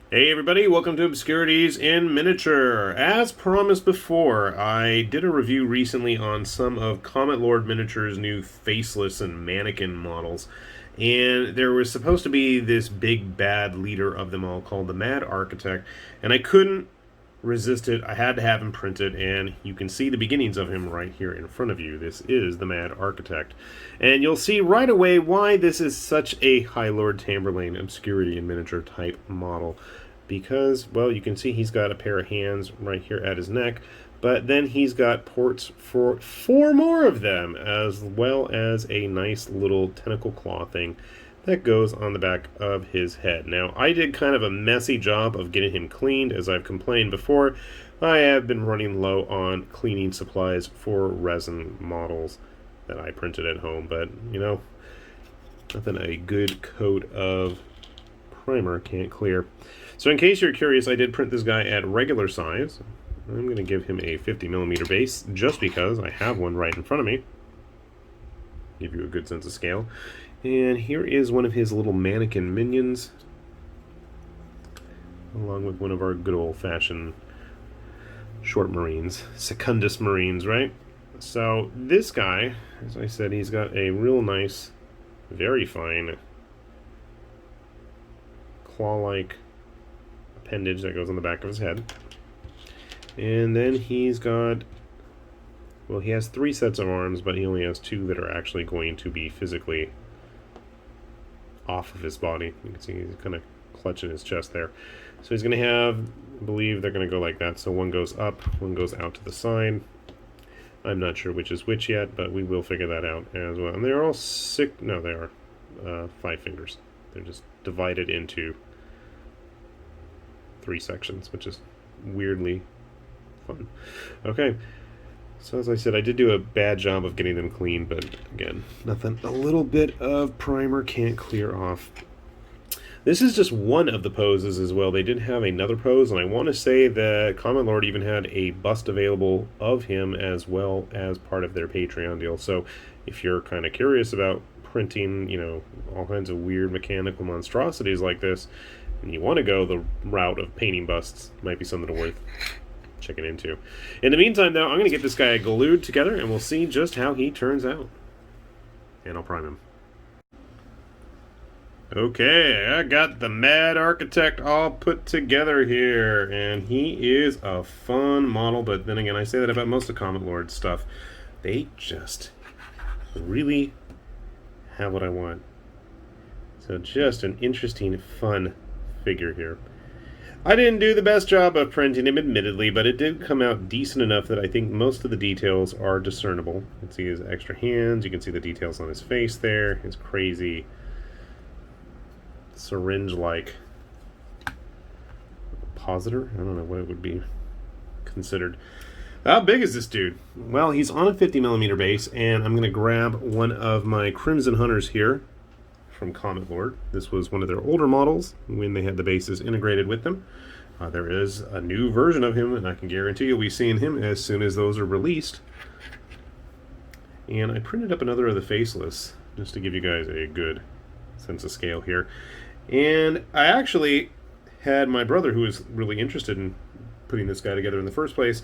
Hey everybody, welcome to Obscurities in Miniature. As promised before, I did a review recently on some of Comet Lord Miniature's new Faceless and Mannequin models. And there was supposed to be this big bad leader of them all called the Mad Architect, and I couldn't resist it. I had to have him printed, and you can see the beginnings of him right here in front of you. This is the Mad Architect. And you'll see right away why this is such a High Lord Tamburlaine Obscurity in Miniature type model. Because, well, you can see he's got a pair of hands right here at his neck, but then he's got ports for 4 more of them, as well as a nice little tentacle claw thing that goes on the back of his head. Now, I did kind of a messy job of getting him cleaned, as I've complained before. I have been running low on cleaning supplies for resin models that I printed at home, but, you know, nothing a good coat of primer can't clear. So in case you're curious, I did print this guy at regular size. I'm going to give him a 50mm base, just because I have one right in front of me. Give you a good sense of scale. And here is one of his little mannequin minions, along with one of our good old-fashioned short marines, Secundus marines, right? So this guy, as I said, he's got a real nice, very fine claw-like appendage that goes on the back of his head. And then he's got, well, he has 3 sets of arms, but he only has 2 that are actually going to be physically off of his body. You can see he's kind of clutching his chest there. So he's going to have, I believe they're going to go like that. So one goes up, one goes out to the side. I'm not sure which is which yet, but we will figure that out as well. And they're all 6, no, they are 5 fingers. They're just divided into 3 sections, which is weirdly fun. Okay, so as I said, I did do a bad job of getting them clean, but again, nothing a little bit of primer can't clear off. This is just one of the poses as well. They did have another pose, and I want to say that Comet Lord even had a bust available of him as well as part of their Patreon deal. So if you're kind of curious about printing, you know, all kinds of weird mechanical monstrosities like this, and you want to go the route of painting busts, might be something worth checking into. In the meantime, though, I'm going to get this guy glued together, and we'll see just how he turns out. And I'll prime him. Okay, I got the Mad Architect all put together here, and he is a fun model, but then again, I say that about most of Comet Lord's stuff. They just really have what I want. So just an interesting, fun figure here. I didn't do the best job of printing him, admittedly, but it did come out decent enough that I think most of the details are discernible. You can see his extra hands, you can see the details on his face there, his crazy syringe-like positor. I don't know what it would be considered. How big is this dude? Well, he's on a 50mm base, and I'm going to grab one of my Crimson Hunters here from Comet Lord. This was one of their older models when they had the bases integrated with them. There is a new version of him, and I can guarantee you'll be seeing him as soon as those are released. And I printed up another of the Faceless, just to give you guys a good sense of scale here. And I actually had my brother, who was really interested in putting this guy together in the first place,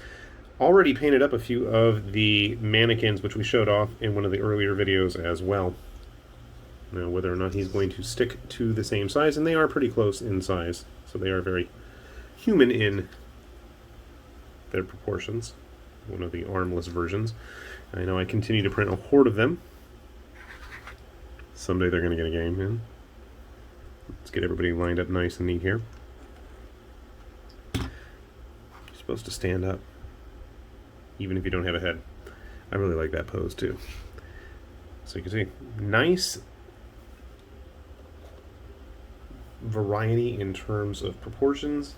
already painted up a few of the mannequins, which we showed off in one of the earlier videos as well. Now, whether or not he's going to stick to the same size, and they are pretty close in size, so they are very human in their proportions. One of the armless versions. I know I continue to print a horde of them. Someday they're going to get a game in. Let's get everybody lined up nice and neat here. You're supposed to stand up, even if you don't have a head. I really like that pose too. So you can see, nice variety in terms of proportions.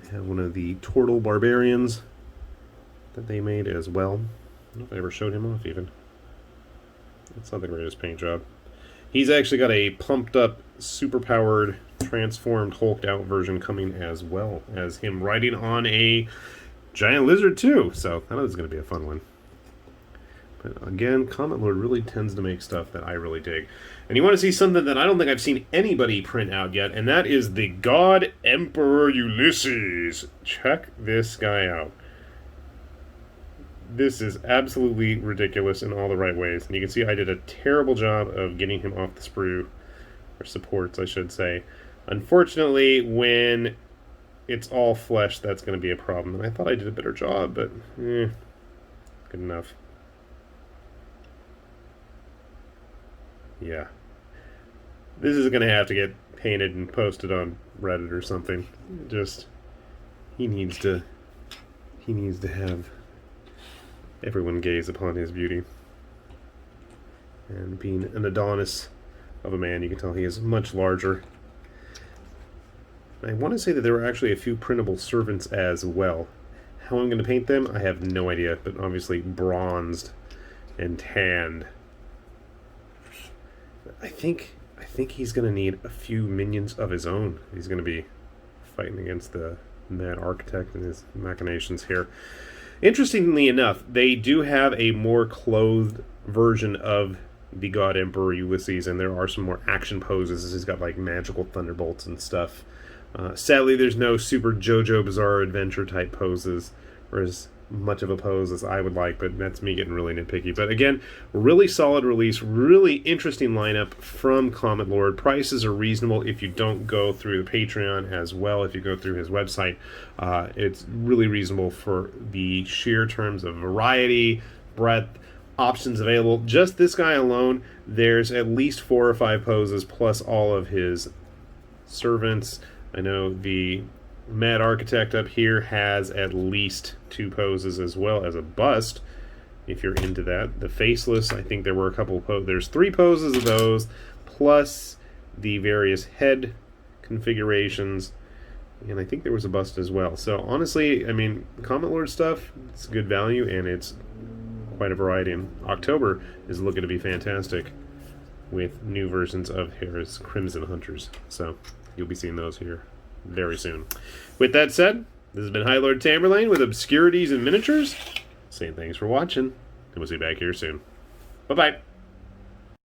They have one of the Turtle Barbarians that they made as well. I don't know if I ever showed him off even. It's not the greatest paint job. He's actually got a pumped up, super powered, transformed, hulked out version coming as well as him riding on a giant lizard too. So that is going to be a fun one. But again, Comet Lord really tends to make stuff that I really dig. And you want to see something that I don't think I've seen anybody print out yet, and that is the God Emperor Ulysses. Check this guy out. This is absolutely ridiculous in all the right ways. And you can see I did a terrible job of getting him off the sprue, or supports, I should say. Unfortunately, when it's all flesh, that's going to be a problem. And I thought I did a better job, but good enough. Yeah. This is going to have to get painted and posted on Reddit or something. Just, he needs to have everyone gaze upon his beauty. And being an Adonis of a man, you can tell he is much larger. I want to say that there were actually a few printable servants as well. How I'm going to paint them, I have no idea, but obviously bronzed and tanned. I think he's going to need a few minions of his own. He's going to be fighting against the Mad Architect and his machinations here. Interestingly enough, they do have a more clothed version of the God Emperor Ulysses, and there are some more action poses. He's got like magical thunderbolts and stuff. Sadly, there's no super JoJo Bizarre Adventure type poses, or as much of a pose as I would like, but that's me getting really nitpicky. But again, really solid release, really interesting lineup from Comet Lord. Prices are reasonable if you don't go through the Patreon as well. If you go through his website, it's really reasonable for the sheer terms of variety, breadth, options available. Just this guy alone, there's at least 4 or 5 poses plus all of his servants. I know the Mad Architect up here has at least 2 poses as well as a bust, if you're into that. The Faceless, I think there were a couple of there's 3 poses of those, plus the various head configurations, and I think there was a bust as well. So honestly, I mean, Comet Lord stuff, it's good value, and it's quite a variety. And October is looking to be fantastic with new versions of his Crimson Hunters. So you'll be seeing those here very soon. With that said, this has been High Lord Tamerlane with Obscurities and Miniatures, saying thanks for watching, and we'll see you back here soon. Bye-bye.